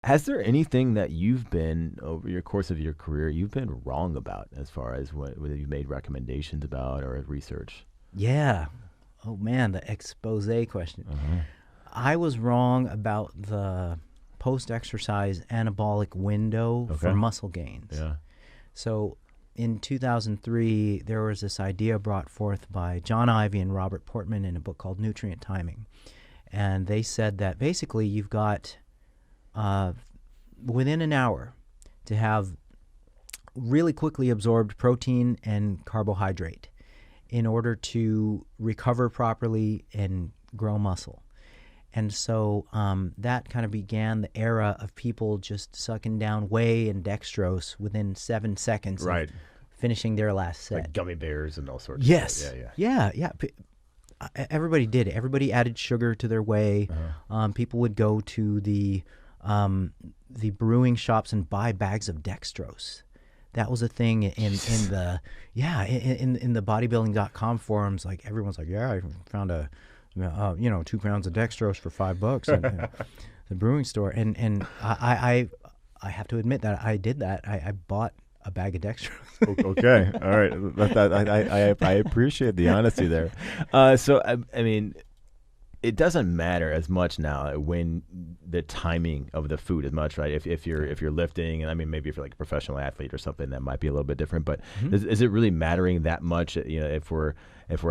Has there anything that you've been, over your course of your career, you've been wrong about as far as whether you've made recommendations about or research? Yeah. Oh man, the expose question. Uh-huh. I was wrong about the post-exercise anabolic window for Okay. muscle gains. Yeah. So in 2003, there was this idea brought forth by John Ivey and Robert Portman in a book called Nutrient Timing. And they said that basically you've got within an hour to have really quickly absorbed protein and carbohydrate in order to recover properly and grow muscle. And so that kind of began the era of people just sucking down whey and dextrose within 7 seconds Right. of finishing their last set. Like gummy bears and all sorts Yes. of stuff. Yeah. Everybody did it. Everybody added sugar to their whey. People would go to the brewing shops and buy bags of dextrose. That was a thing in the bodybuilding.com forums. Like everyone's like, yeah, I found 2 pounds of dextrose for $5 at the brewing store. And I have to admit that I did that. I bought a bag of dextrose. Okay. All right. I appreciate the honesty there. So I mean, it doesn't matter as much now when the timing of the food as much, right? If you're lifting, and I mean maybe if you're like a professional athlete or something, that might be a little bit different. But is it really mattering that much? If we're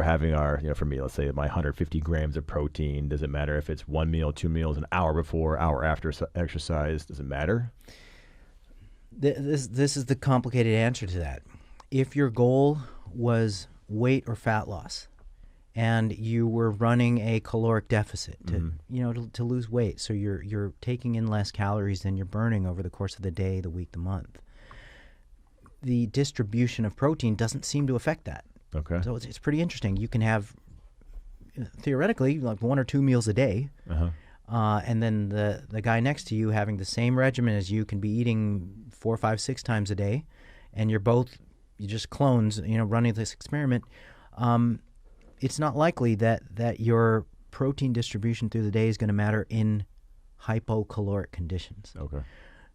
having our, for me, let's say my 150 grams of protein, does it matter if it's 1 meal, 2 meals, an hour before, hour after exercise? Does it matter? This is the complicated answer to that. If your goal was weight or fat loss, and you were running a caloric deficit to lose weight, so you're taking in less calories than you're burning over the course of the day, the week, the month, the distribution of protein doesn't seem to affect that. Okay. So it's pretty interesting. You can have theoretically like 1 or 2 meals a day, and then the guy next to you having the same regimen as you can be eating 4, 5, 6 times a day, and you're just clones, running this experiment. It's not likely that your protein distribution through the day is going to matter in hypocaloric conditions. Okay.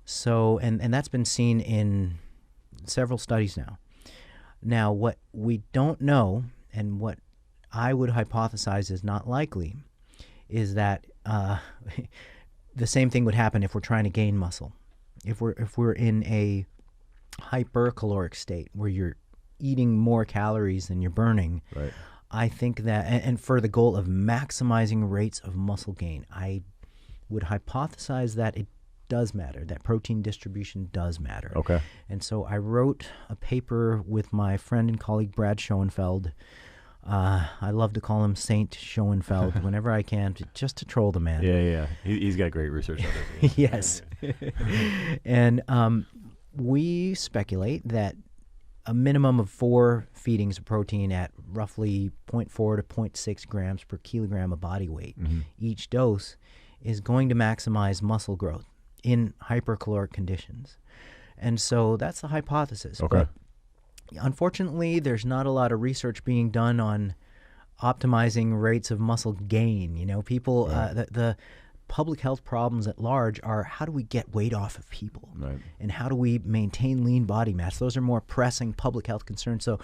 So, and that's been seen in several studies now. Now, what we don't know, and what I would hypothesize is not likely, is that the same thing would happen if we're trying to gain muscle. If we're in a hypercaloric state where you're eating more calories than you're burning, Right. I think that, and for the goal of maximizing rates of muscle gain, I would hypothesize that it does matter, that protein distribution does matter. Okay. And so I wrote a paper with my friend and colleague Brad Schoenfeld. I love to call him Saint Schoenfeld whenever I can, just to troll the man. Yeah. He's got great research on this. Yes. And we speculate that a minimum of 4 feedings of protein at roughly 0.4 to 0.6 grams per kilogram of body weight each dose is going to maximize muscle growth in hypercaloric conditions. And so that's the hypothesis. Okay. But unfortunately, there's not a lot of research being done on optimizing rates of muscle gain. People, the public health problems at large are how do we get weight off of people, Right. and how do we maintain lean body mass? Those are more pressing public health concerns. So,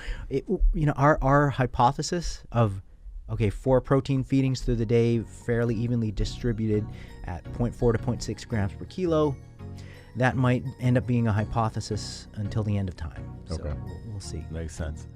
our hypothesis of 4 protein feedings through the day, fairly evenly distributed at 0.4 to 0.6 grams per kilo, that might end up being a hypothesis until the end of time. So Okay. we'll see. Makes sense.